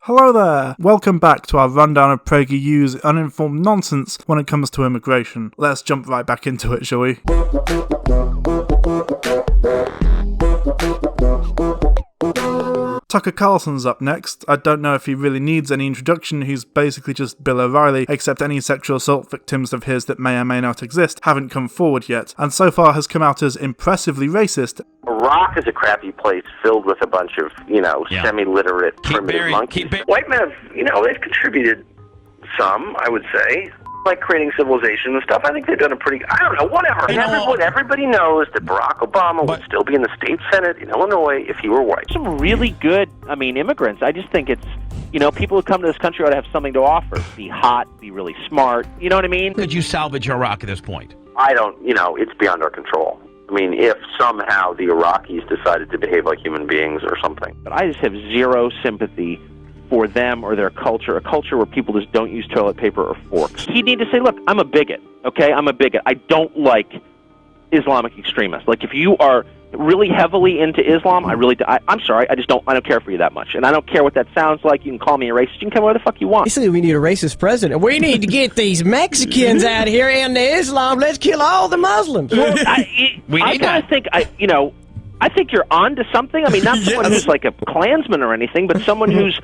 Hello there! Welcome back to our rundown of PragerU's uninformed nonsense when it comes to immigration. Let's jump right back into it, shall we? Tucker Carlson's up next. I don't know if he really needs any introduction. He's basically just Bill O'Reilly, except any sexual assault victims of his that may or may not exist haven't come forward yet, and so far has come out as impressively racist. Iraq is a crappy place filled with a bunch of, semi-literate primitive monkeys. White men have, they've contributed some, I would say. Like creating civilization and stuff, I think they've done a pretty, whatever. Everybody knows that Barack Obama would still be in the state senate in Illinois if he were white. Some really good, immigrants. I just think it's, people who come to this country ought to have something to offer. Be hot, be really smart, you know what I mean? Could you salvage Iraq at this point? I don't, it's beyond our control. I mean, if somehow the Iraqis decided to behave like human beings or something. But I just have zero sympathy for them or their culture, a culture where people just don't use toilet paper or forks. He'd need to say, look, I'm a bigot, okay? I'm a bigot. I don't like Islamic extremists. Like, if you are really heavily into Islam, I'm sorry, I don't care for you that much. And I don't care what that sounds like. You can call me a racist. You can come where the fuck you want. Basically, we need a racist president. We need to get these Mexicans out here into Islam. Let's kill all the Muslims. Well, I think you're on to something. I mean, not someone who's like a Klansman or anything, but someone who's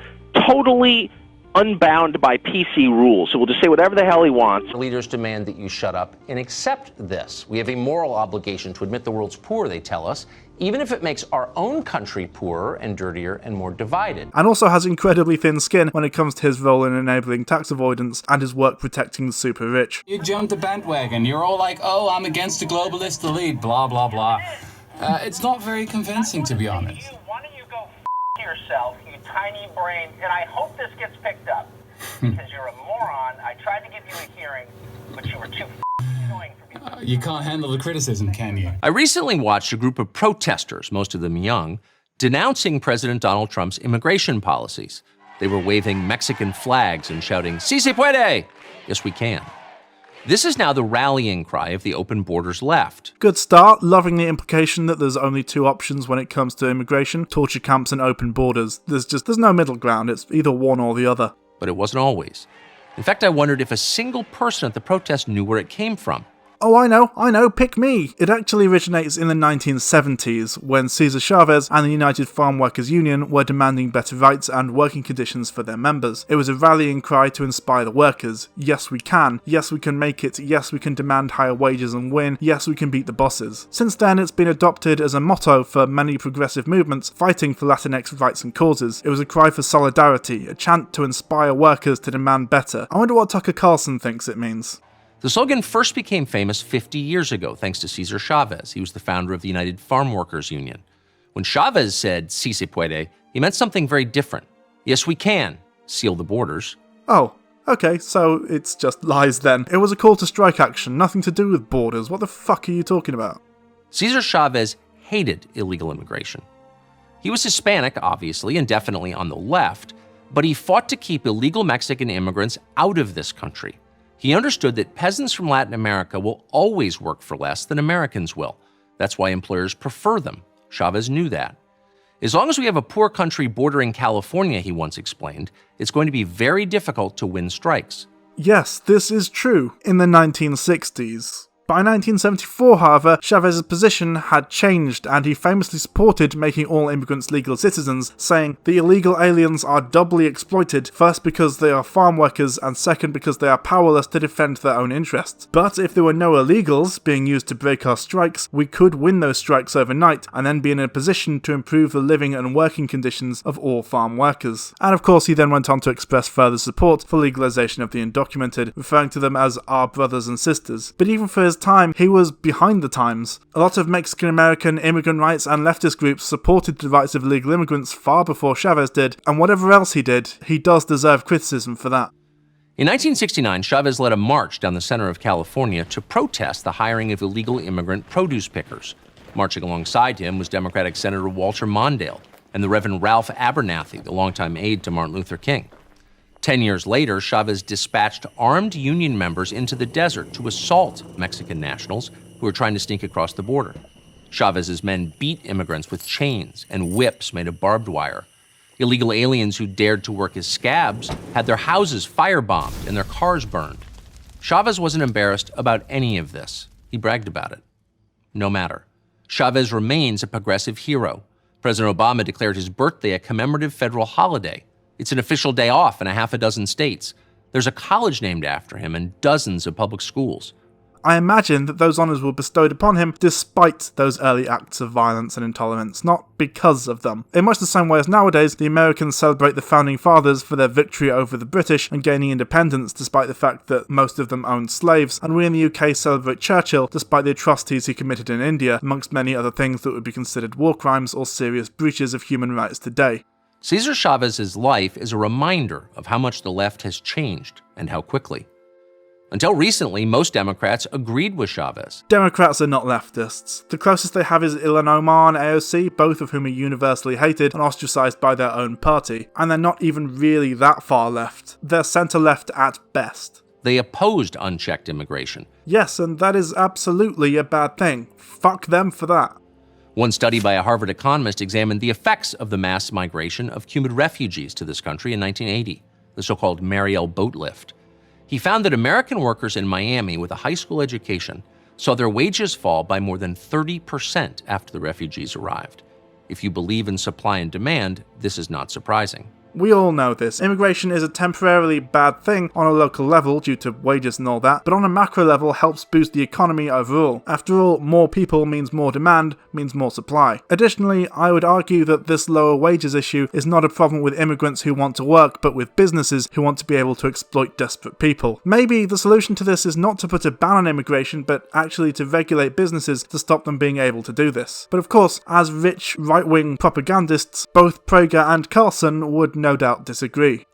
totally unbound by PC rules. So we'll just say whatever the hell he wants. Leaders demand that you shut up and accept this. We have a moral obligation to admit the world's poor, they tell us, even if it makes our own country poorer and dirtier and more divided. And also has incredibly thin skin when it comes to his role in enabling tax avoidance and his work protecting the super rich. You jumped the bandwagon. You're all like, oh, I'm against the globalist elite, blah, blah, blah. It's not very convincing, to be honest. Why don't you go yourself, you tiny brain, and I hope this gets picked up, because you're a moron. I tried to give you a hearing, but you were too annoying for me. You can't handle the criticism, can you? I recently watched a group of protesters, most of them young, denouncing President Donald Trump's immigration policies. They were waving Mexican flags and shouting, "Si se puede!" Yes, we can. This is now the rallying cry of the open borders left. Good start, loving the implication that there's only two options when it comes to immigration, torture camps and open borders. There's no middle ground, it's either one or the other. But it wasn't always. In fact, I wondered if a single person at the protest knew where it came from. Oh, I know, pick me! It actually originates in the 1970s, when Cesar Chavez and the United Farm Workers Union were demanding better rights and working conditions for their members. It was a rallying cry to inspire the workers. Yes, we can make it, yes, we can demand higher wages and win, yes, we can beat the bosses. Since then, it's been adopted as a motto for many progressive movements fighting for Latinx rights and causes. It was a cry for solidarity, a chant to inspire workers to demand better. I wonder what Tucker Carlson thinks it means. The slogan first became famous 50 years ago thanks to Cesar Chavez. He was the founder of the United Farm Workers Union. When Chavez said, "Si se puede," he meant something very different. Yes, we can seal the borders. Oh, okay, so it's just lies then. It was a call to strike action, nothing to do with borders. What the fuck are you talking about? Cesar Chavez hated illegal immigration. He was Hispanic, obviously, and definitely on the left, but he fought to keep illegal Mexican immigrants out of this country. He understood that peasants from Latin America will always work for less than Americans will. That's why employers prefer them. Chavez knew that. As long as we have a poor country bordering California, he once explained, it's going to be very difficult to win strikes. Yes, this is true in the 1960s. By 1974, however, Chavez's position had changed, and he famously supported making all immigrants legal citizens, saying, "The illegal aliens are doubly exploited, first because they are farm workers, and second because they are powerless to defend their own interests. But if there were no illegals being used to break our strikes, we could win those strikes overnight, and then be in a position to improve the living and working conditions of all farm workers." And of course, he then went on to express further support for legalization of the undocumented, referring to them as our brothers and sisters. But even for his time, he was behind the times. A lot of Mexican-American immigrant rights and leftist groups supported the rights of illegal immigrants far before Chavez did, and whatever else he did, he does deserve criticism for that. In 1969, Chavez led a march down the center of California to protest the hiring of illegal immigrant produce pickers. Marching alongside him was Democratic Senator Walter Mondale and the Reverend Ralph Abernathy, the longtime aide to Martin Luther King. 10 years later, Chavez dispatched armed union members into the desert to assault Mexican nationals who were trying to sneak across the border. Chavez's men beat immigrants with chains and whips made of barbed wire. Illegal aliens who dared to work as scabs had their houses firebombed and their cars burned. Chavez wasn't embarrassed about any of this. He bragged about it. No matter. Chavez remains a progressive hero. President Obama declared his birthday a commemorative federal holiday. It's an official day off in a half a dozen states. There's a college named after him and dozens of public schools. I imagine that those honours were bestowed upon him despite those early acts of violence and intolerance, not because of them. In much the same way as nowadays, the Americans celebrate the Founding Fathers for their victory over the British and gaining independence despite the fact that most of them owned slaves, and we in the UK celebrate Churchill despite the atrocities he committed in India, amongst many other things that would be considered war crimes or serious breaches of human rights today. Cesar Chavez's life is a reminder of how much the left has changed and how quickly. Until recently, most Democrats agreed with Chavez. Democrats are not leftists. The closest they have is Ilhan Omar and AOC, both of whom are universally hated and ostracized by their own party. And they're not even really that far left. They're centre-left at best. They opposed unchecked immigration. Yes, and that is absolutely a bad thing. Fuck them for that. One study by a Harvard economist examined the effects of the mass migration of Cuban refugees to this country in 1980, the so-called Mariel boat lift. He found that American workers in Miami with a high school education saw their wages fall by more than 30% after the refugees arrived. If you believe in supply and demand, this is not surprising. We all know this. Immigration is a temporarily bad thing on a local level due to wages and all that, but on a macro level helps boost the economy overall. After all, more people means more demand, means more supply. Additionally, I would argue that this lower wages issue is not a problem with immigrants who want to work, but with businesses who want to be able to exploit desperate people. Maybe the solution to this is not to put a ban on immigration, but actually to regulate businesses to stop them being able to do this. But of course, as rich right-wing propagandists, both Prager and Carlson would no doubt disagree.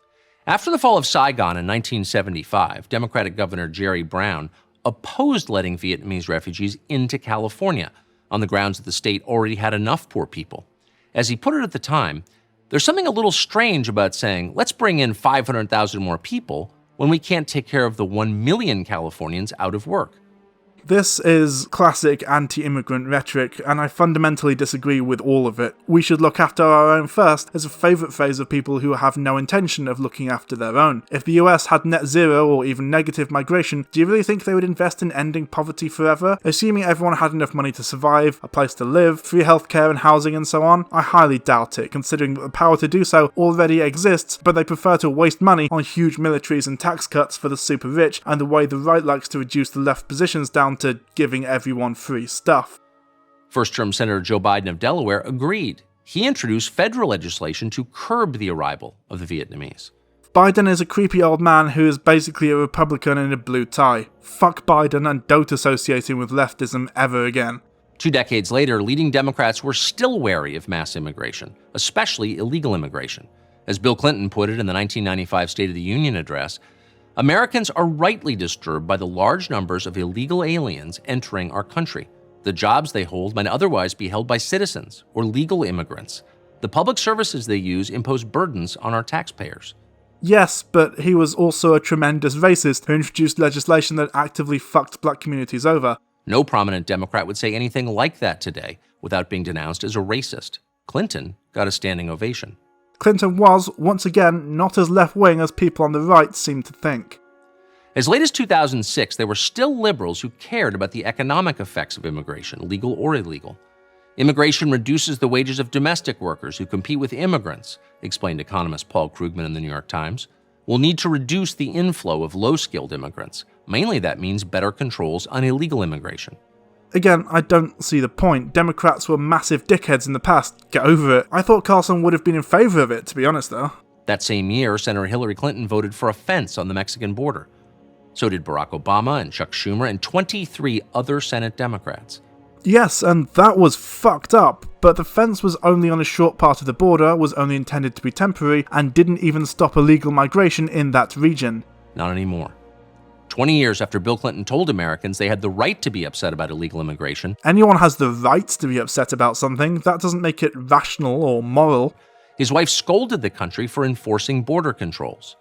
After the fall of Saigon in 1975, Democratic Governor Jerry Brown opposed letting Vietnamese refugees into California on the grounds that the state already had enough poor people. As he put it at the time, there's something a little strange about saying, let's bring in 500,000 more people when we can't take care of the 1 million Californians out of work. This is classic anti-immigrant rhetoric, and I fundamentally disagree with all of it. We should look after our own first is a favourite phrase of people who have no intention of looking after their own. If the US had net zero or even negative migration, do you really think they would invest in ending poverty forever? Assuming everyone had enough money to survive, a place to live, free healthcare and housing and so on? I highly doubt it, considering that the power to do so already exists, but they prefer to waste money on huge militaries and tax cuts for the super rich, and the way the right likes to reduce the left positions down to giving everyone free stuff. First-term Senator Joe Biden of Delaware agreed. He introduced federal legislation to curb the arrival of the Vietnamese. Biden is a creepy old man who is basically a Republican in a blue tie. Fuck Biden and don't associate him with leftism ever again. 2 decades later, leading Democrats were still wary of mass immigration, especially illegal immigration. As Bill Clinton put it in the 1995 State of the Union address, Americans are rightly disturbed by the large numbers of illegal aliens entering our country. The jobs they hold might otherwise be held by citizens or legal immigrants. The public services they use impose burdens on our taxpayers. Yes, but he was also a tremendous racist who introduced legislation that actively fucked black communities over. No prominent Democrat would say anything like that today without being denounced as a racist. Clinton got a standing ovation. Clinton was, once again, not as left-wing as people on the right seem to think. As late as 2006, there were still liberals who cared about the economic effects of immigration, legal or illegal. Immigration reduces the wages of domestic workers who compete with immigrants, explained economist Paul Krugman in the New York Times. We'll need to reduce the inflow of low-skilled immigrants. Mainly that means better controls on illegal immigration. Again, I don't see the point. Democrats were massive dickheads in the past. Get over it. I thought Carlson would have been in favour of it, to be honest though. That same year, Senator Hillary Clinton voted for a fence on the Mexican border. So did Barack Obama and Chuck Schumer and 23 other Senate Democrats. Yes, and that was fucked up, but the fence was only on a short part of the border, was only intended to be temporary, and didn't even stop illegal migration in that region. Not anymore. 20 years after Bill Clinton told Americans they had the right to be upset about illegal immigration. Anyone has the right to be upset about something. That doesn't make it rational or moral. His wife scolded the country for enforcing border controls.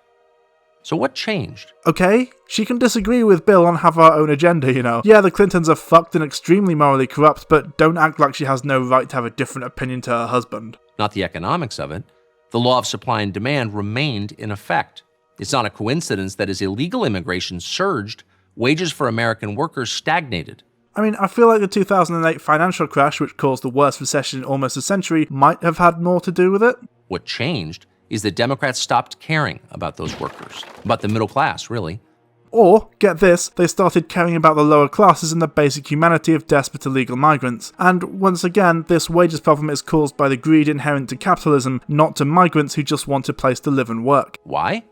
So what changed? Okay, she can disagree with Bill and have her own agenda, you know. Yeah, the Clintons are fucked and extremely morally corrupt, but don't act like she has no right to have a different opinion to her husband. Not the economics of it. The law of supply and demand remained in effect. It's not a coincidence that as illegal immigration surged, wages for American workers stagnated. I mean, I feel like the 2008 financial crash, which caused the worst recession in almost a century, might have had more to do with it. What changed is that Democrats stopped caring about those workers, about the middle class, really. Or, get this, they started caring about the lower classes and the basic humanity of desperate illegal migrants. And once again, this wages problem is caused by the greed inherent to capitalism, not to migrants who just want a place to live and work. Why?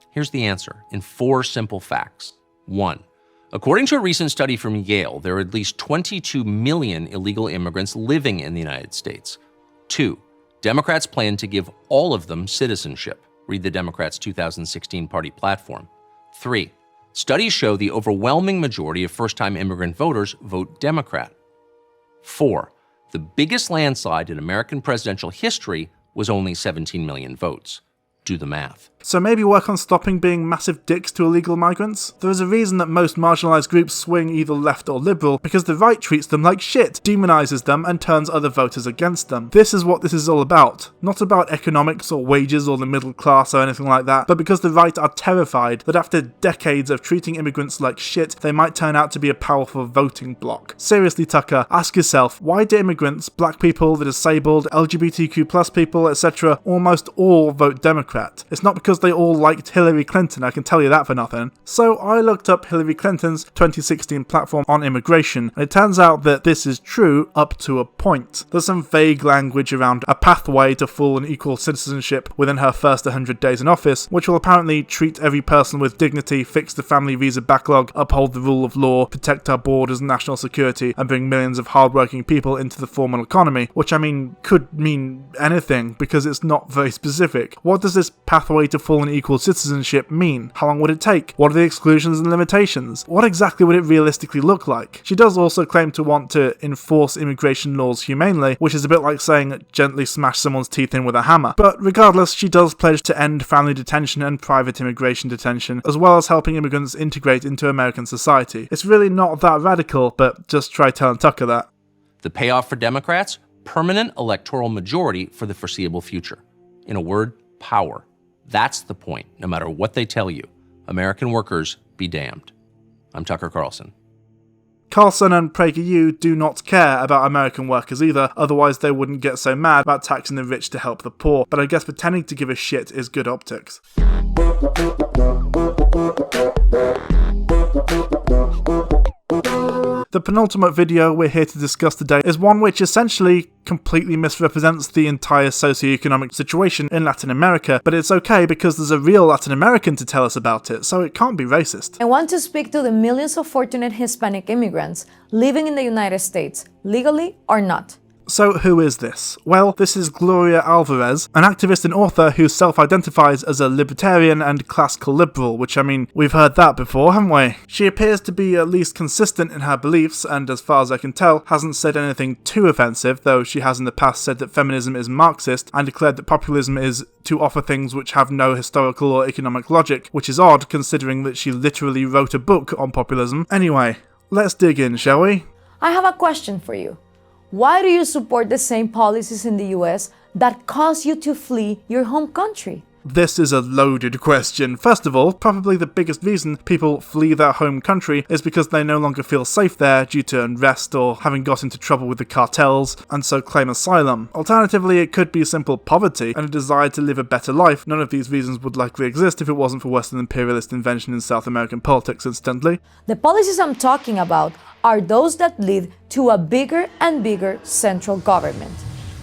Here's the answer, in 4 simple facts. 1. According to a recent study from Yale, there are at least 22 million illegal immigrants living in the United States. 2. Democrats plan to give all of them citizenship. Read the Democrats' 2016 party platform. 3. Studies show the overwhelming majority of first-time immigrant voters vote Democrat. 4. The biggest landslide in American presidential history was only 17 million votes. Do the math. So maybe work on stopping being massive dicks to illegal migrants? There is a reason that most marginalised groups swing either left or liberal, because the right treats them like shit, demonises them, and turns other voters against them. This is what this is all about. Not about economics or wages or the middle class or anything like that, but because the right are terrified that after decades of treating immigrants like shit, they might turn out to be a powerful voting bloc. Seriously, Tucker, ask yourself, why do immigrants, black people, the disabled, LGBTQ+ people, etc., almost all vote Democrat? It's not because they all liked Hillary Clinton, I can tell you that for nothing. So I looked up Hillary Clinton's 2016 platform on immigration, and it turns out that this is true up to a point. There's some vague language around a pathway to full and equal citizenship within her first 100 days in office, which will apparently treat every person with dignity, fix the family visa backlog, uphold the rule of law, protect our borders and national security, and bring millions of hardworking people into the formal economy, which I mean could mean anything because it's not very specific. What does this pathway to full and equal citizenship mean? How long would it take? What are the exclusions and limitations? What exactly would it realistically look like? She does also claim to want to enforce immigration laws humanely, which is a bit like saying gently smash someone's teeth in with a hammer. But regardless, she does pledge to end family detention and private immigration detention, as well as helping immigrants integrate into American society. It's really not that radical, but just try telling Tucker that. The payoff for Democrats? Permanent electoral majority for the foreseeable future. In a word, power. That's the point, no matter what they tell you. American workers be damned. I'm Tucker Carlson. Carlson and PragerU do not care about American workers either, otherwise they wouldn't get so mad about taxing the rich to help the poor, but I guess pretending to give a shit is good optics. The penultimate video we're here to discuss today is one which essentially completely misrepresents the entire socioeconomic situation in Latin America, but it's okay because there's a real Latin American to tell us about it, so it can't be racist. I want to speak to the millions of fortunate Hispanic immigrants living in the United States, legally or not. So who is this? Well, this is Gloria Alvarez, an activist and author who self-identifies as a libertarian and classical liberal, which I mean, we've heard that before, haven't we? She appears to be at least consistent in her beliefs, and as far as I can tell, hasn't said anything too offensive, though she has in the past said that feminism is Marxist, and declared that populism is to offer things which have no historical or economic logic, which is odd considering that she literally wrote a book on populism. Anyway, let's dig in, shall we? I have a question for you. Why do you support the same policies in the US that cause you to flee your home country? This is a loaded question. First of all, probably the biggest reason people flee their home country is because they no longer feel safe there due to unrest or having got into trouble with the cartels, and so claim asylum. Alternatively, it could be simple poverty and a desire to live a better life. None of these reasons would likely exist if it wasn't for Western imperialist invention in South American politics, incidentally. The policies I'm talking about are those that lead to a bigger and bigger central government.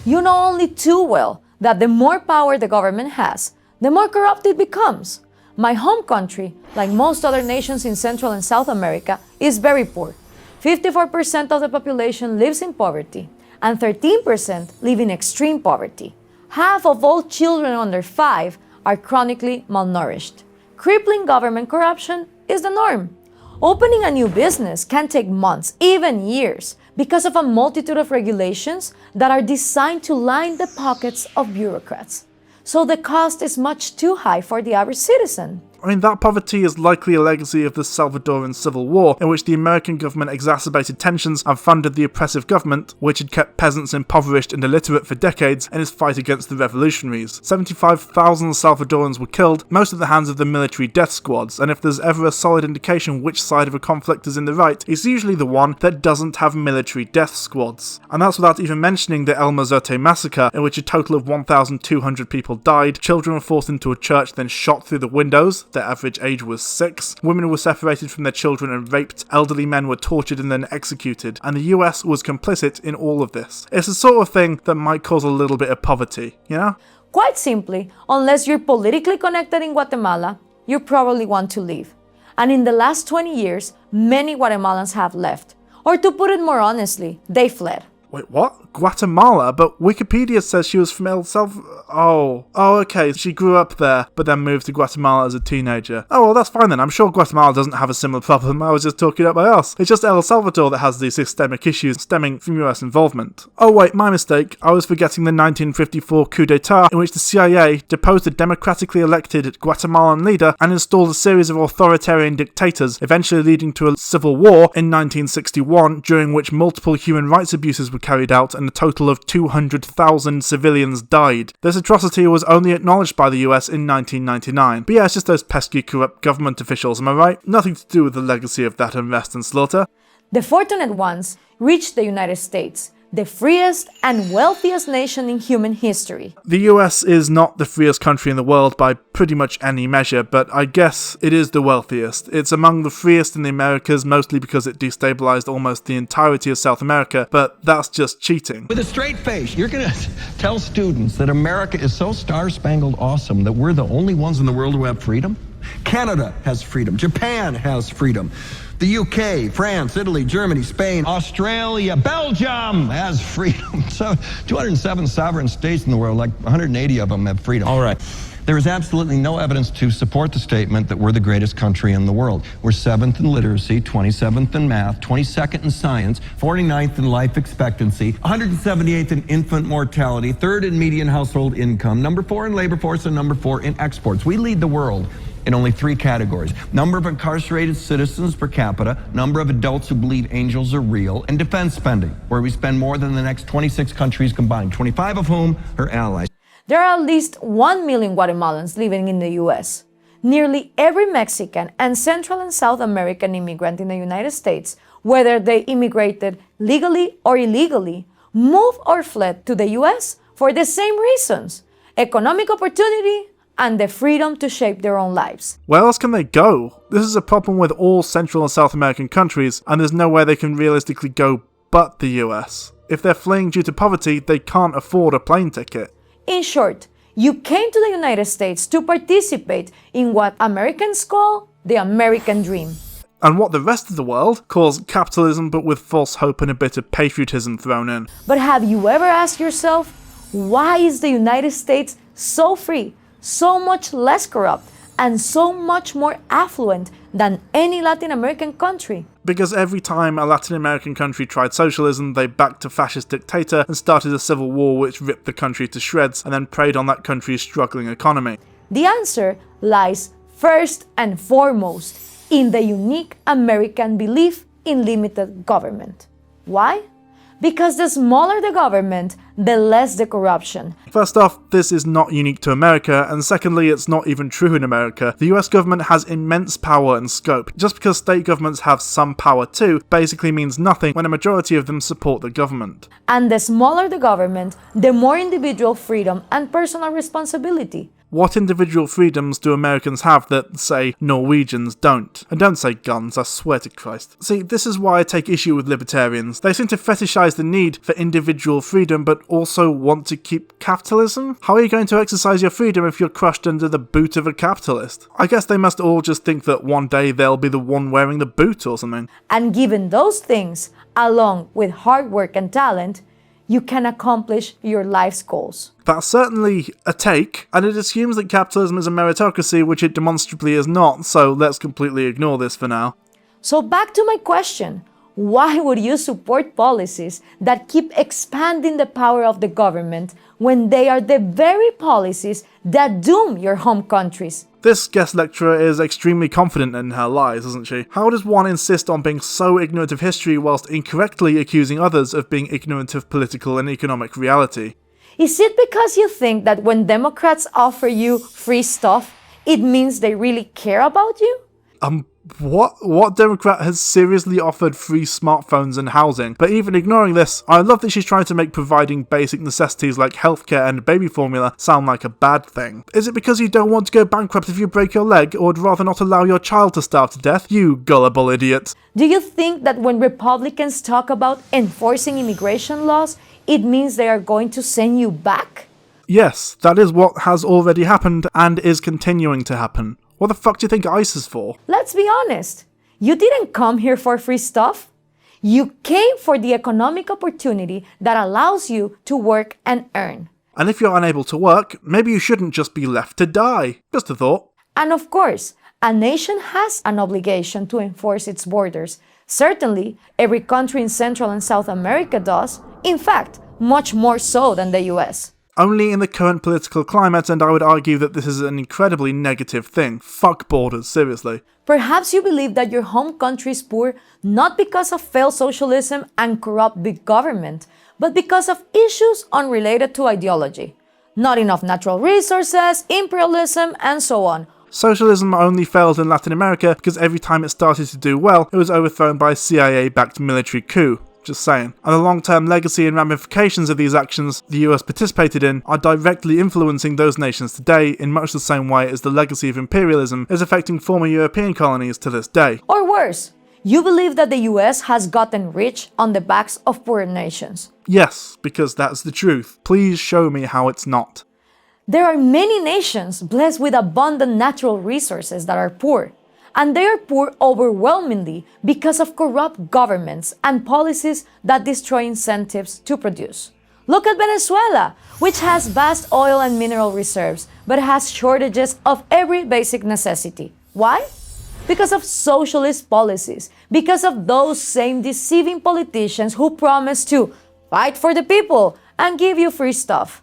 You know only too well that the more power the government has, the more corrupt it becomes. My home country, like most other nations in Central and South America, is very poor. 54% of the population lives in poverty, and 13% live in extreme poverty. Half of all children under 5 are chronically malnourished. Crippling government corruption is the norm. Opening a new business can take months, even years, because of a multitude of regulations that are designed to line the pockets of bureaucrats. So the cost is much too high for the average citizen. I mean, that poverty is likely a legacy of the Salvadoran Civil War, in which the American government exacerbated tensions and funded the oppressive government, which had kept peasants impoverished and illiterate for decades in its fight against the revolutionaries. 75,000 Salvadorans were killed, most at the hands of the military death squads, and if there's ever a solid indication which side of a conflict is in the right, it's usually the one that doesn't have military death squads. And that's without even mentioning the El Mozote massacre, in which a total of 1,200 people died, children were forced into a church then shot through the windows, their average age was 6, women were separated from their children and raped, elderly men were tortured and then executed, and the US was complicit in all of this. It's the sort of thing that might cause a little bit of poverty, you know? Quite simply, unless you're politically connected in Guatemala, you probably want to leave. And in the last 20 years, many Guatemalans have left. Or to put it more honestly, they fled. Wait, what? Guatemala? But Wikipedia says she was from El Salvador. Oh, okay. She grew up there, but then moved to Guatemala as a teenager. Oh, well, that's fine then. I'm sure Guatemala doesn't have a similar problem. I was just talking up my ass. It's just El Salvador that has these systemic issues stemming from US involvement. Oh, wait, my mistake. I was forgetting the 1954 coup d'etat, in which the CIA deposed a democratically elected Guatemalan leader and installed a series of authoritarian dictators, eventually leading to a civil war in 1961, during which multiple human rights abuses were carried out and a total of 200,000 civilians died. This atrocity was only acknowledged by the US in 1999. But yeah, it's just those pesky corrupt government officials, am I right? Nothing to do with the legacy of that unrest and slaughter. The fortunate ones reached the United States, the freest and wealthiest nation in human history. The US is not the freest country in the world by pretty much any measure, but I guess it is the wealthiest. It's among the freest in the Americas, mostly because it destabilized almost the entirety of South America, but that's just cheating. With a straight face, you're gonna tell students that America is so star-spangled awesome that we're the only ones in the world who have freedom? Canada has freedom. Japan has freedom. The UK, France, Italy, Germany, Spain, Australia, Belgium has freedom. So 207 sovereign states in the world, like 180 of them have freedom. All right. There is absolutely no evidence to support the statement that we're the greatest country in the world. We're 7th in literacy, 27th in math, 22nd in science, 49th in life expectancy, 178th in infant mortality, 3rd in median household income, number 4 in labor force, and number 4 in exports. We lead the world in only 3 categories: number of incarcerated citizens per capita, number of adults who believe angels are real, and defense spending, where we spend more than the next 26 countries combined, 25 of whom are allies. There are at least 1 million Guatemalans living in the US. Nearly every Mexican and Central and South American immigrant in the United States, whether they immigrated legally or illegally, moved or fled to the US for the same reasons: economic opportunity and the freedom to shape their own lives. Where else can they go? This is a problem with all Central and South American countries, and there's nowhere they can realistically go but the US. If they're fleeing due to poverty, they can't afford a plane ticket. In short, you came to the United States to participate in what Americans call the American dream. And what the rest of the world calls capitalism, but with false hope and a bit of patriotism thrown in. But have you ever asked yourself, why is the United States so free, so much less corrupt, and so much more affluent than any Latin American country? Because every time a Latin American country tried socialism, they backed a fascist dictator and started a civil war which ripped the country to shreds and then preyed on that country's struggling economy. The answer lies first and foremost in the unique American belief in limited government. Why? Because the smaller the government, the less the corruption. First off, this is not unique to America, and secondly, it's not even true in America. The US government has immense power and scope. Just because state governments have some power too, basically means nothing when a majority of them support the government. And the smaller the government, the more individual freedom and personal responsibility. What individual freedoms do Americans have that, say, Norwegians don't? And don't say guns, I swear to Christ. See, this is why I take issue with libertarians. They seem to fetishize the need for individual freedom, but also want to keep capitalism? How are you going to exercise your freedom if you're crushed under the boot of a capitalist? I guess they must all just think that one day they'll be the one wearing the boot or something. And given those things, along with hard work and talent, you can accomplish your life's goals. That's certainly a take, and it assumes that capitalism is a meritocracy, which it demonstrably is not, so let's completely ignore this for now. So back to my question, why would you support policies that keep expanding the power of the government when they are the very policies that doom your home countries? This guest lecturer is extremely confident in her lies, isn't she? How does one insist on being so ignorant of history whilst incorrectly accusing others of being ignorant of political and economic reality? Is it because you think that when Democrats offer you free stuff, it means they really care about you? What Democrat has seriously offered free smartphones and housing? But even ignoring this, I love that she's trying to make providing basic necessities like healthcare and baby formula sound like a bad thing. Is it because you don't want to go bankrupt if you break your leg, or would rather not allow your child to starve to death? You gullible idiot. Do you think that when Republicans talk about enforcing immigration laws, it means they are going to send you back? Yes, that is what has already happened and is continuing to happen. What the fuck do you think ICE is for? Let's be honest. You didn't come here for free stuff. You came for the economic opportunity that allows you to work and earn. And if you're unable to work, maybe you shouldn't just be left to die. Just a thought. And of course, a nation has an obligation to enforce its borders. Certainly, every country in Central and South America does. In fact, much more so than the US. Only in the current political climate, and I would argue that this is an incredibly negative thing. Fuck borders, seriously. Perhaps you believe that your home country is poor not because of failed socialism and corrupt big government, but because of issues unrelated to ideology. Not enough natural resources, imperialism, and so on. Socialism only failed in Latin America because every time it started to do well, it was overthrown by a CIA-backed military coup. Just saying. And the long-term legacy and ramifications of these actions the US participated in are directly influencing those nations today in much the same way as the legacy of imperialism is affecting former European colonies to this day. Or worse, you believe that the US has gotten rich on the backs of poor nations. Yes, because that's the truth. Please show me how it's not. There are many nations blessed with abundant natural resources that are poor. And they are poor overwhelmingly because of corrupt governments and policies that destroy incentives to produce. Look at Venezuela, which has vast oil and mineral reserves, but has shortages of every basic necessity. Why? Because of socialist policies, because of those same deceiving politicians who promise to fight for the people and give you free stuff.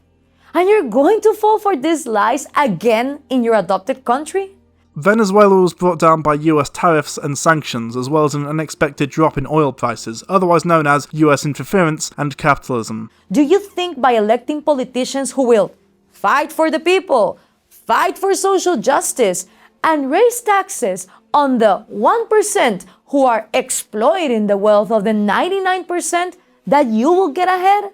And you're going to fall for these lies again in your adopted country? Venezuela was brought down by US tariffs and sanctions, as well as an unexpected drop in oil prices, otherwise known as US interference and capitalism. Do you think by electing politicians who will fight for the people, fight for social justice, and raise taxes on the 1% who are exploiting the wealth of the 99% that you will get ahead?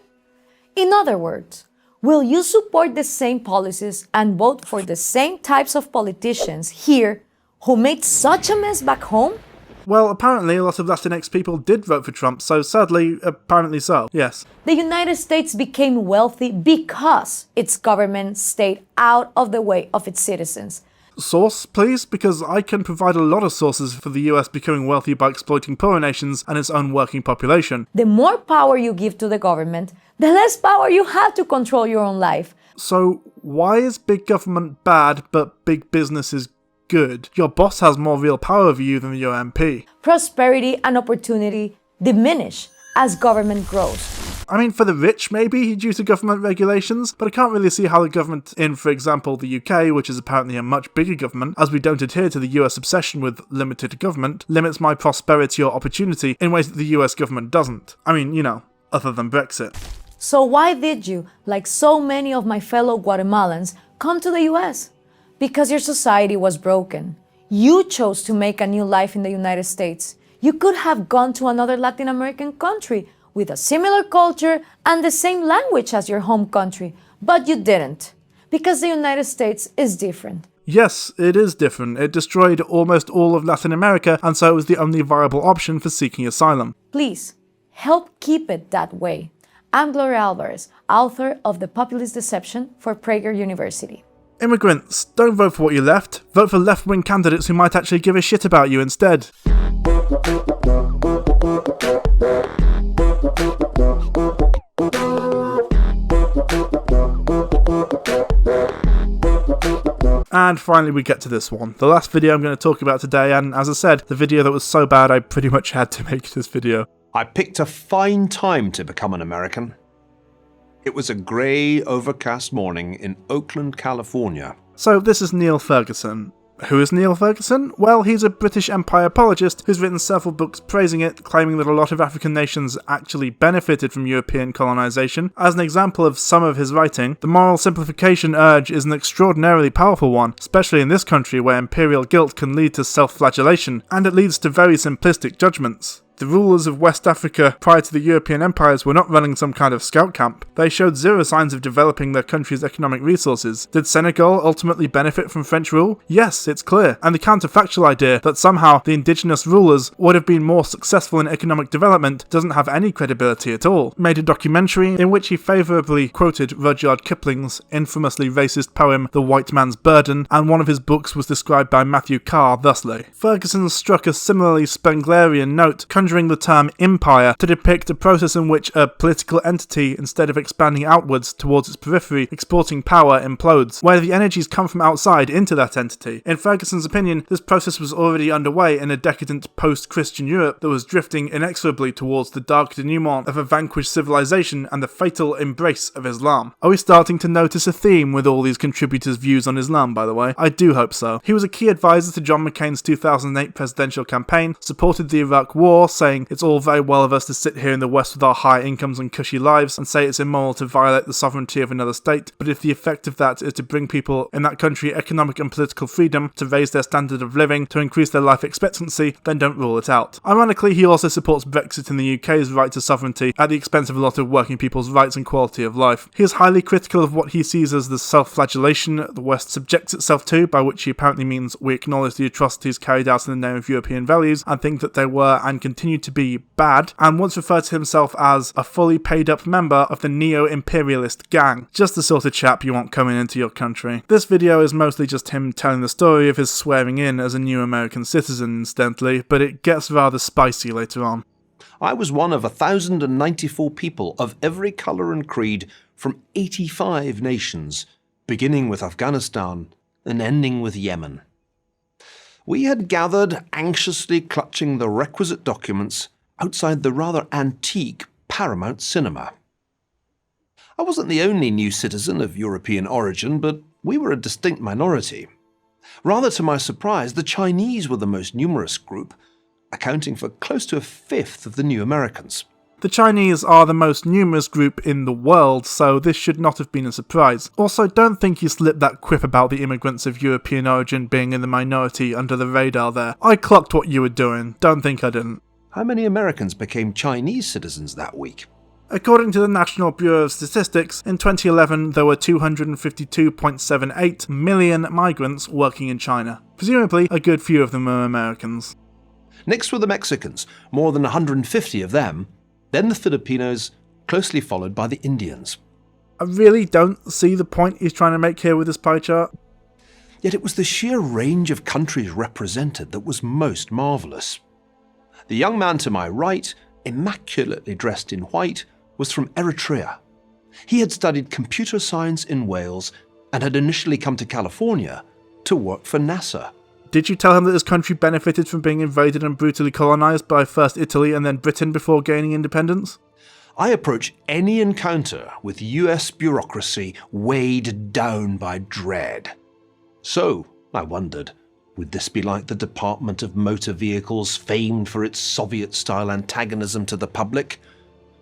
In other words, will you support the same policies and vote for the same types of politicians here who made such a mess back home? Well, apparently a lot of Latinx people did vote for Trump, so sadly, apparently so, yes. The United States became wealthy because its government stayed out of the way of its citizens. Source, please? Because I can provide a lot of sources for the US becoming wealthy by exploiting poorer nations and its own working population. The more power you give to the government, the less power you have to control your own life. So, why is big government bad, but big business is good? Your boss has more real power over you than your MP. Prosperity and opportunity diminish as government grows. I mean, for the rich, maybe, due to government regulations, but I can't really see how the government in, for example, the UK, which is apparently a much bigger government, as we don't adhere to the US obsession with limited government, limits my prosperity or opportunity in ways that the US government doesn't. I mean, you know, other than Brexit. So why did you, like so many of my fellow Guatemalans, come to the US? Because your society was broken. You chose to make a new life in the United States. You could have gone to another Latin American country with a similar culture and the same language as your home country, but you didn't, because the United States is different. Yes, it is different. It destroyed almost all of Latin America, and so it was the only viable option for seeking asylum. Please, help keep it that way. I'm Gloria Alvarez, author of The Populist Deception for Prager University. Immigrants, don't vote for what you left. Vote for left-wing candidates who might actually give a shit about you instead. And finally we get to this one, the last video I'm going to talk about today, and as I said, the video that was so bad I pretty much had to make this video. I picked a fine time to become an American. It was a grey, overcast morning in Oakland, California, So this is Neil Ferguson. Who is Neil Ferguson? Well, he's a British Empire apologist who's written several books praising it, claiming that a lot of African nations actually benefited from European colonisation. As an example of some of his writing, the moral simplification urge is an extraordinarily powerful one, especially in this country where imperial guilt can lead to self-flagellation, and it leads to very simplistic judgments. The rulers of West Africa prior to the European empires were not running some kind of scout camp. They showed zero signs of developing their country's economic resources. Did Senegal ultimately benefit from French rule? Yes, it's clear. And the counterfactual idea that somehow the indigenous rulers would have been more successful in economic development doesn't have any credibility at all. He made a documentary in which he favourably quoted Rudyard Kipling's infamously racist poem The White Man's Burden, and one of his books was described by Matthew Carr thusly. Ferguson struck a similarly Spenglerian note, conjuring the term empire to depict a process in which a political entity, instead of expanding outwards towards its periphery, exporting power, implodes, where the energies come from outside into that entity. In Ferguson's opinion, this process was already underway in a decadent post-Christian Europe that was drifting inexorably towards the dark denouement of a vanquished civilization and the fatal embrace of Islam. Are we starting to notice a theme with all these contributors' views on Islam, by the way? I do hope so. He was a key advisor to John McCain's 2008 presidential campaign, supported the Iraq War, saying it's all very well of us to sit here in the West with our high incomes and cushy lives and say it's immoral to violate the sovereignty of another state, but if the effect of that is to bring people in that country economic and political freedom, to raise their standard of living, to increase their life expectancy, then don't rule it out. Ironically, he also supports Brexit and the UK's right to sovereignty at the expense of a lot of working people's rights and quality of life. He is highly critical of what he sees as the self-flagellation the West subjects itself to, by which he apparently means we acknowledge the atrocities carried out in the name of European values and think that they were and continue to be bad, and once referred to himself as a fully paid up member of the neo-imperialist gang. Just the sort of chap you want coming into your country. This video is mostly just him telling the story of his swearing in as a new American citizen, incidentally, but it gets rather spicy later on. I was one of 1,094 people of every colour and creed from 85 nations, beginning with Afghanistan and ending with Yemen. We had gathered, anxiously clutching the requisite documents, outside the rather antique Paramount Cinema. I wasn't the only new citizen of European origin, but we were a distinct minority. Rather to my surprise, the Chinese were the most numerous group, accounting for close to a fifth of the new Americans. The Chinese are the most numerous group in the world, so this should not have been a surprise. Also, don't think you slipped that quip about the immigrants of European origin being in the minority under the radar there. I clocked what you were doing, don't think I didn't. How many Americans became Chinese citizens that week? According to the National Bureau of Statistics, in 2011 there were 252.78 million migrants working in China. Presumably, a good few of them are Americans. Next were the Mexicans, more than 150 of them, then the Filipinos, closely followed by the Indians. I really don't see the point he's trying to make here with this pie chart. Yet it was the sheer range of countries represented that was most marvellous. The young man to my right, immaculately dressed in white, was from Eritrea. He had studied computer science in Wales and had initially come to California to work for NASA. Did you tell him that his country benefited from being invaded and brutally colonised by first Italy and then Britain before gaining independence? I approach any encounter with US bureaucracy weighed down by dread. So, I wondered, would this be like the Department of Motor Vehicles, famed for its Soviet-style antagonism to the public?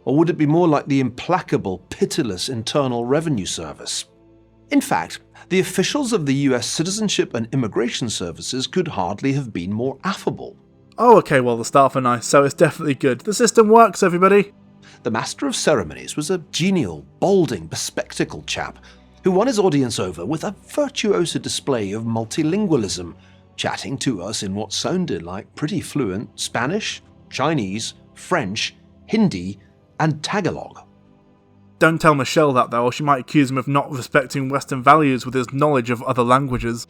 Or would it be more like the implacable, pitiless Internal Revenue Service? In fact, the officials of the US Citizenship and Immigration Services could hardly have been more affable. Oh, okay, well, the staff are nice, so it's definitely good. The system works, everybody. The Master of Ceremonies was a genial, balding, bespectacled chap who won his audience over with a virtuoso display of multilingualism, chatting to us in what sounded like pretty fluent Spanish, Chinese, French, Hindi, and Tagalog. Don't tell Michelle that though, or she might accuse him of not respecting Western values with his knowledge of other languages.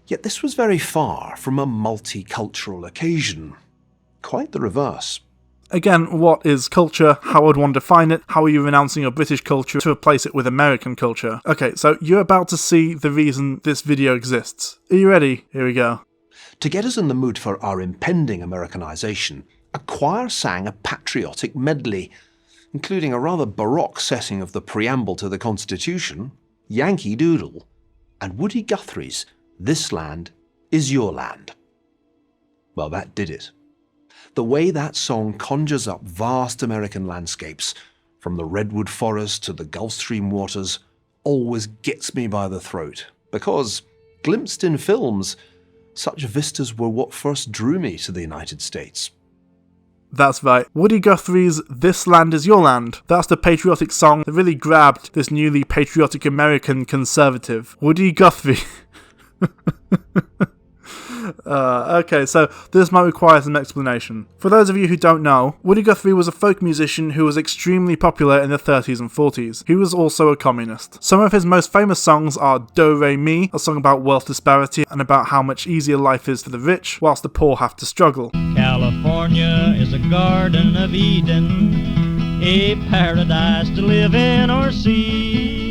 Yet this was very far from a multicultural occasion. Quite the reverse. Again, what is culture? How would one define it? How are you renouncing your British culture to replace it with American culture? Okay, so you're about to see the reason this video exists. Are you ready? Here we go. To get us in the mood for our impending Americanization, a choir sang a patriotic medley, including a rather baroque setting of the preamble to the Constitution, Yankee Doodle, and Woody Guthrie's This Land Is Your Land. Well, that did it. The way that song conjures up vast American landscapes, from the redwood forest to the Gulf Stream waters, always gets me by the throat, because, glimpsed in films, such vistas were what first drew me to the United States. That's right, Woody Guthrie's This Land Is Your Land. That's the patriotic song that really grabbed this newly patriotic American conservative. Woody Guthrie. Okay, so this might require some explanation. For those of you who don't know, Woody Guthrie was a folk musician who was extremely popular in the 30s and 40s. He was also a communist. Some of his most famous songs are Do Re Mi, a song about wealth disparity and about how much easier life is for the rich, whilst the poor have to struggle. California is a garden of Eden, a paradise to live in or see.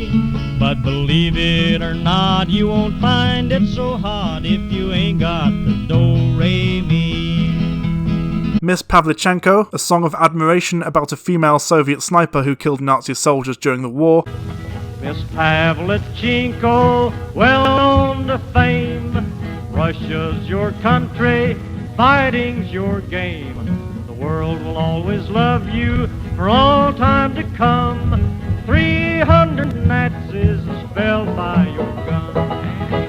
But believe it or not, you won't find it so hot if you ain't got the do-re-mi. Miss Pavlichenko, a song of admiration about a female Soviet sniper who killed Nazi soldiers during the war. Miss Pavlichenko, well known to fame, Russia's your country, fighting's your game. The world will always love you for all time to come. 300 Nazis fell by your gun,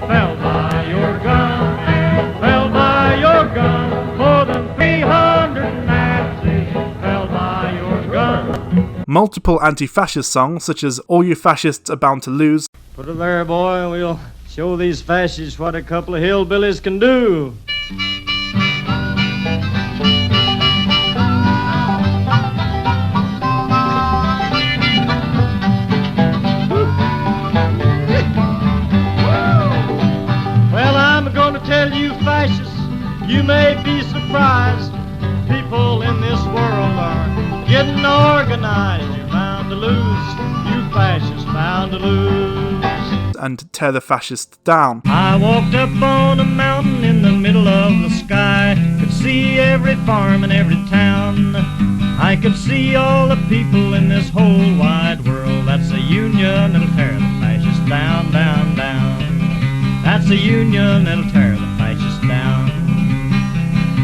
fell by your gun, fell by your gun. More than 300 Nazis fell by your gun. Multiple anti-fascist songs, such as All You Fascists Are Bound to Lose. Put it there, boy, and we'll show these fascists what a couple of hillbillies can do. Tell you fascists, you may be surprised. People in this world are getting organized. You're bound to lose, you fascists bound to lose. And Tear the Fascists Down. I walked up on a mountain in the middle of the sky, could see every farm and every town. I could see all the people in this whole wide world. That's a union that'll tear the fascists down, down, down. That's a union that'll tear the fascists down.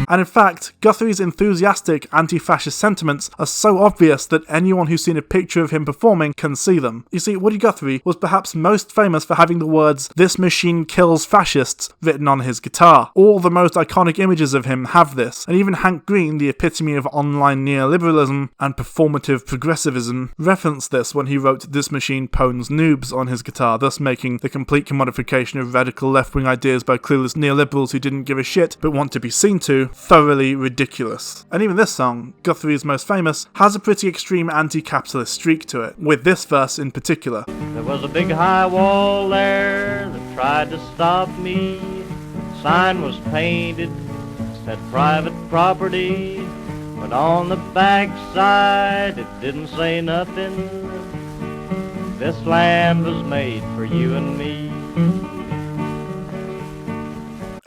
And in fact, Guthrie's enthusiastic anti-fascist sentiments are so obvious that anyone who's seen a picture of him performing can see them. You see, Woody Guthrie was perhaps most famous for having the words "This machine kills fascists" written on his guitar. All the most iconic images of him have this, and even Hank Green, the epitome of online neoliberalism and performative progressivism, referenced this when he wrote "This machine pwns noobs" on his guitar, thus making the complete commodification of radical left-wing ideas by clueless neoliberals who didn't give a shit but want to be seen to thoroughly ridiculous. And even this song, Guthrie's most famous, has a pretty extreme anti-capitalist streak to it, with this verse in particular. There was a big high wall there that tried to stop me. The sign was painted, said private property, but on the back side it didn't say nothing. This land was made for you and me.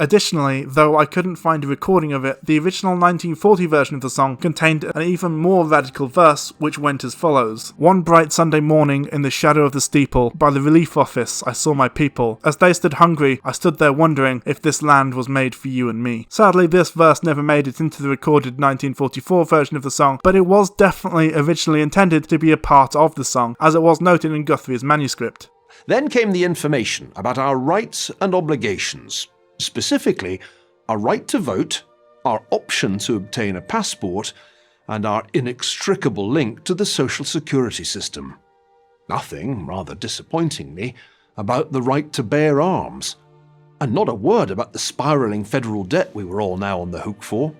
Additionally, though I couldn't find a recording of it, the original 1940 version of the song contained an even more radical verse, which went as follows. One bright Sunday morning, in the shadow of the steeple, by the relief office I saw my people. As they stood hungry, I stood there wondering if this land was made for you and me. Sadly, this verse never made it into the recorded 1944 version of the song, but it was definitely originally intended to be a part of the song, as it was noted in Guthrie's manuscript. Then came the information about our rights and obligations. Specifically, our right to vote, our option to obtain a passport, and our inextricable link to the social security system. Nothing, rather disappointingly, about the right to bear arms, and not a word about the spiralling federal debt we were all now on the hook for.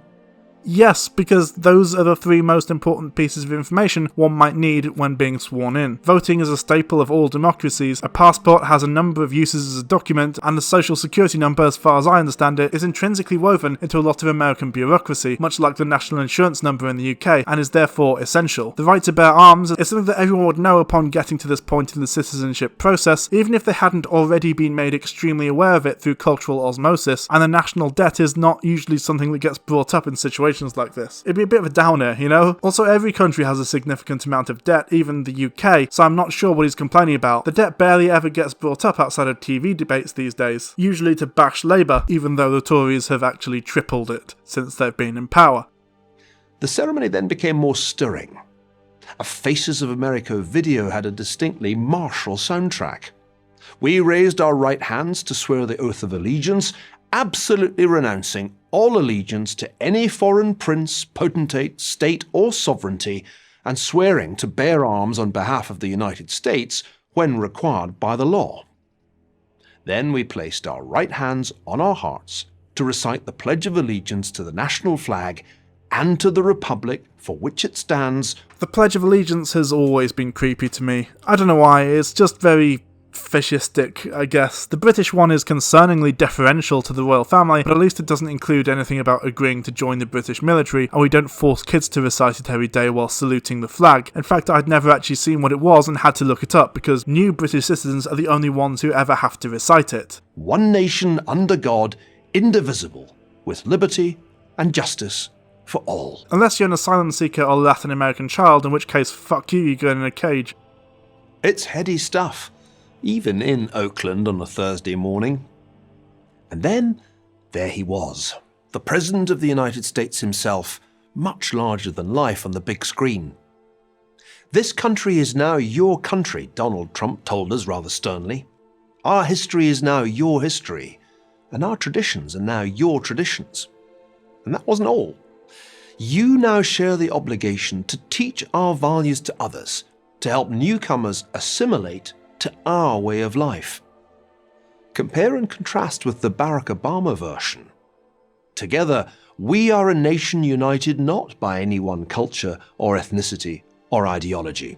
Yes, because those are the three most important pieces of information one might need when being sworn in. Voting is a staple of all democracies, a passport has a number of uses as a document, and the social security number, as far as I understand it, is intrinsically woven into a lot of American bureaucracy, much like the national insurance number in the UK, and is therefore essential. The right to bear arms is something that everyone would know upon getting to this point in the citizenship process, even if they hadn't already been made extremely aware of it through cultural osmosis, and the national debt is not usually something that gets brought up in situations situations like this. It'd be a bit of a downer, you know? Also, every country has a significant amount of debt, even the UK, so I'm not sure what he's complaining about. The debt barely ever gets brought up outside of TV debates these days, usually to bash Labour, even though the Tories have actually tripled it since they've been in power. The ceremony then became more stirring. A Faces of America video had a distinctly martial soundtrack. We raised our right hands to swear the oath of allegiance, absolutely renouncing all allegiance to any foreign prince, potentate, state or sovereignty, and swearing to bear arms on behalf of the United States when required by the law. Then we placed our right hands on our hearts to recite the Pledge of Allegiance to the national flag and to the republic for which it stands. The Pledge of Allegiance has always been creepy to me. I don't know why, it's just very fascistic, I guess. The British one is concerningly deferential to the royal family, but at least it doesn't include anything about agreeing to join the British military, and we don't force kids to recite it every day while saluting the flag. In fact, I'd never actually seen what it was and had to look it up, because new British citizens are the only ones who ever have to recite it. One nation under God, indivisible, with liberty and justice for all. Unless you're an asylum seeker or Latin American child, in which case, fuck you, you're going in a cage. It's heady stuff, even in Oakland on a Thursday morning. And then, there he was, the President of the United States himself, much larger than life on the big screen. This country is now your country, Donald Trump told us rather sternly. Our history is now your history, and our traditions are now your traditions. And that wasn't all. You now share the obligation to teach our values to others, to help newcomers assimilate to our way of life. Compare and contrast with the Barack Obama version. Together, we are a nation united not by any one culture or ethnicity or ideology.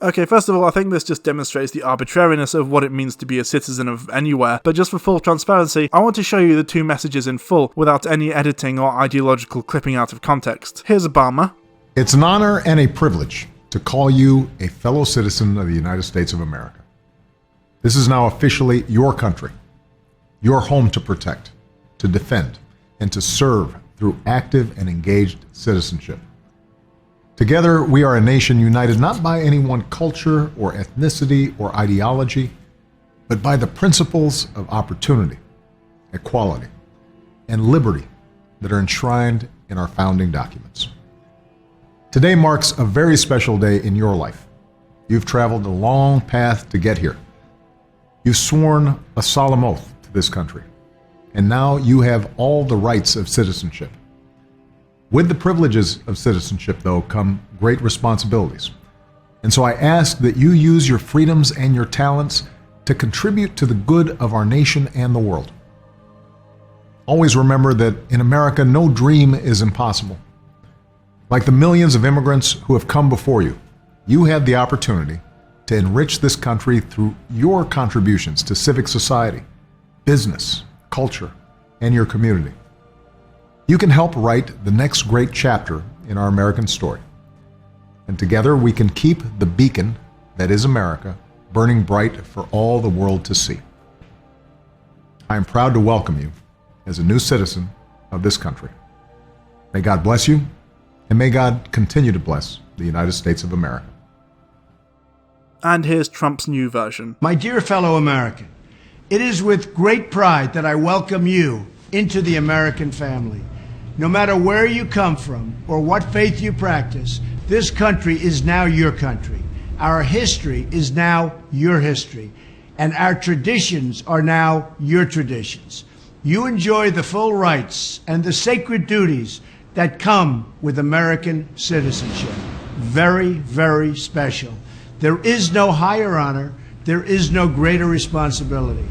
Okay, first of all, I think this just demonstrates the arbitrariness of what it means to be a citizen of anywhere, but just for full transparency, I want to show you the two messages in full, without any editing or ideological clipping out of context. Here's Obama. It's an honor and a privilege to call you a fellow citizen of the United States of America. This is now officially your country, your home to protect, to defend, and to serve through active and engaged citizenship. Together, we are a nation united not by any one culture or ethnicity or ideology, but by the principles of opportunity, equality, and liberty that are enshrined in our founding documents. Today marks a very special day in your life. You've traveled a long path to get here. You've sworn a solemn oath to this country, and now you have all the rights of citizenship. With the privileges of citizenship, though, come great responsibilities. And so I ask that you use your freedoms and your talents to contribute to the good of our nation and the world. Always remember that in America, no dream is impossible. Like the millions of immigrants who have come before you, you have the opportunity to enrich this country through your contributions to civic society, business, culture, and your community. You can help write the next great chapter in our American story. And together we can keep the beacon that is America burning bright for all the world to see. I am proud to welcome you as a new citizen of this country. May God bless you, and may God continue to bless the United States of America. And here's Trump's new version. My dear fellow American, it is with great pride that I welcome you into the American family. No matter where you come from or what faith you practice, this country is now your country. Our history is now your history, and our traditions are now your traditions. You enjoy the full rights and the sacred duties that come with American citizenship. Very, very special. There is no higher honor. There is no greater responsibility.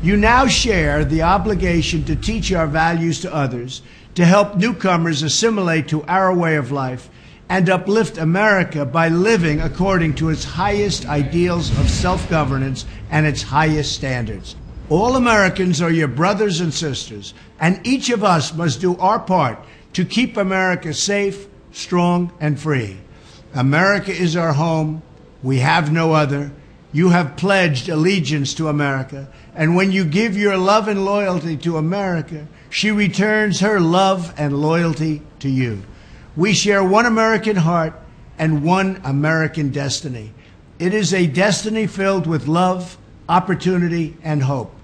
You now share the obligation to teach our values to others, to help newcomers assimilate to our way of life, and uplift America by living according to its highest ideals of self-governance and its highest standards. All Americans are your brothers and sisters, and each of us must do our part to keep America safe, strong, and free. America is our home. We have no other. You have pledged allegiance to America, and when you give your love and loyalty to America, she returns her love and loyalty to you. We share one American heart and one American destiny. It is a destiny filled with love, opportunity, and hope.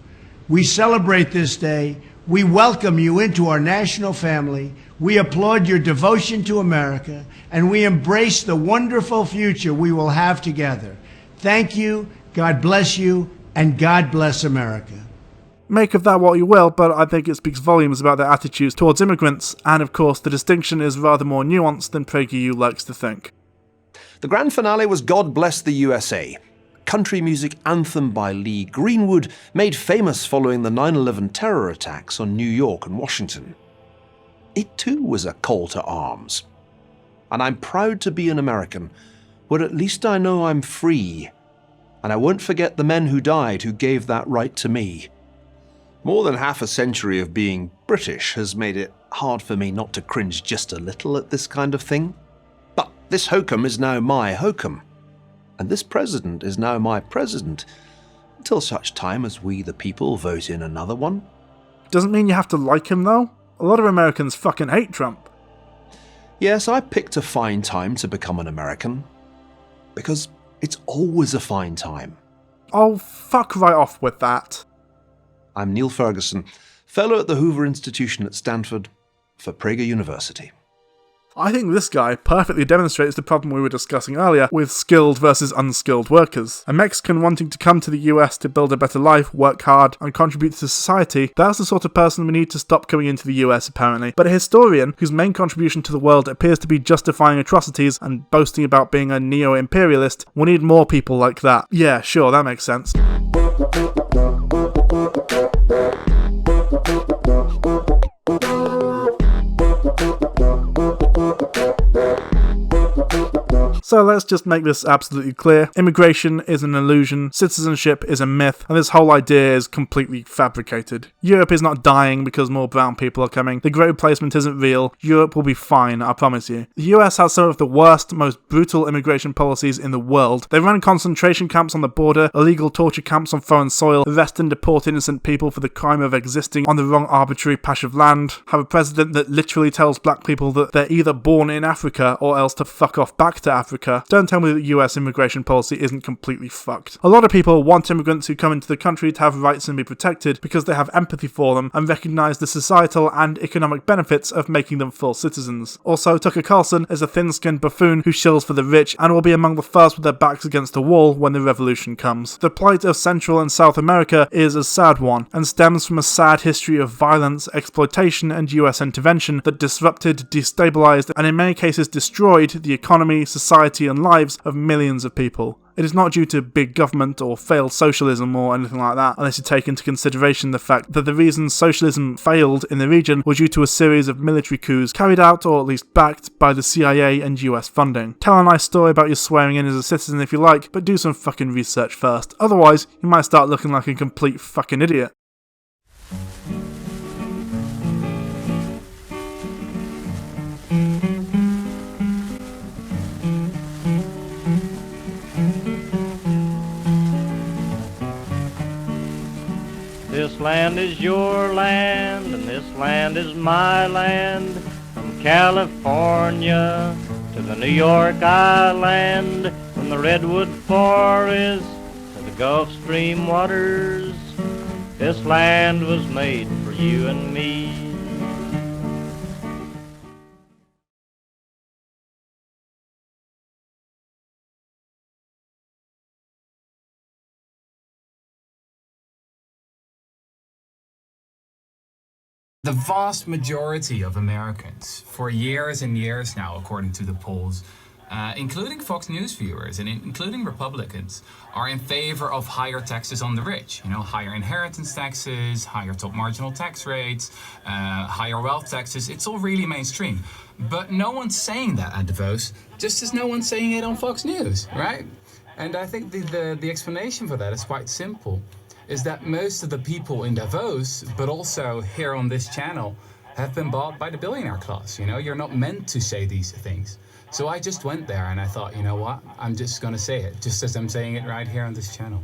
We celebrate this day. We welcome you into our national family. We applaud your devotion to America, and we embrace the wonderful future we will have together. Thank you, God bless you, and God bless America. Make of that what you will, but I think it speaks volumes about their attitudes towards immigrants, and of course the distinction is rather more nuanced than PragerU likes to think. The grand finale was God Bless the USA, country music anthem by Lee Greenwood, made famous following the 9/11 terror attacks on New York and Washington. It too was a call to arms. And I'm proud to be an American, where at least I know I'm free, and I won't forget the men who died who gave that right to me. More than half a century of being British has made it hard for me not to cringe just a little at this kind of thing. But this hokum is now my hokum, and this president is now my president, until such time as we the people vote in another one. Doesn't mean you have to like him though. A lot of Americans fucking hate Trump. Yes, I picked a fine time to become an American, because it's always a fine time. Oh, fuck right off with that. I'm Neil Ferguson, fellow at the Hoover Institution at Stanford for Prager University. I think this guy perfectly demonstrates the problem we were discussing earlier with skilled versus unskilled workers. A Mexican wanting to come to the US to build a better life, work hard, and contribute to society, that's the sort of person we need to stop coming into the US apparently. But a historian whose main contribution to the world appears to be justifying atrocities and boasting about being a neo-imperialist, we need more people like that. Yeah, sure, that makes sense. So let's just make this absolutely clear. Immigration is an illusion, citizenship is a myth, and this whole idea is completely fabricated. Europe is not dying because more brown people are coming. The Great Replacement isn't real. Europe will be fine, I promise you. The US has some of the worst, most brutal immigration policies in the world. They run concentration camps on the border, illegal torture camps on foreign soil, arrest and deport innocent people for the crime of existing on the wrong arbitrary patch of land, have a president that literally tells black people that they're either born in Africa or else to fuck off back to Africa. Don't tell me that US immigration policy isn't completely fucked. A lot of people want immigrants who come into the country to have rights and be protected because they have empathy for them and recognise the societal and economic benefits of making them full citizens. Also, Tucker Carlson is a thin-skinned buffoon who shills for the rich and will be among the first with their backs against the wall when the revolution comes. The plight of Central and South America is a sad one and stems from a sad history of violence, exploitation and US intervention that disrupted, destabilised and in many cases destroyed the economy, society and lives of millions of people. It is not due to big government or failed socialism or anything like that, unless you take into consideration the fact that the reason socialism failed in the region was due to a series of military coups carried out or at least backed by the CIA and US funding. Tell a nice story about your swearing in as a citizen if you like, but do some fucking research first. Otherwise, you might start looking like a complete fucking idiot. This land is your land, and this land is my land. From California to the New York Island, from the Redwood Forest to the Gulf Stream waters, this land was made for you and me. The vast majority of Americans, for years and years now, according to the polls, including Fox News viewers and including Republicans, are in favor of higher taxes on the rich. You know, higher inheritance taxes, higher top marginal tax rates, higher wealth taxes. It's all really mainstream. But no one's saying that at Davos, just as no one's saying it on Fox News, right? And I think the explanation for that is quite simple. Is that most of the people in Davos, but also here on this channel, have been bought by the billionaire class. You know, you're not meant to say these things. So I just went there and I thought, you know what, I'm just going to say it, just as I'm saying it right here on this channel.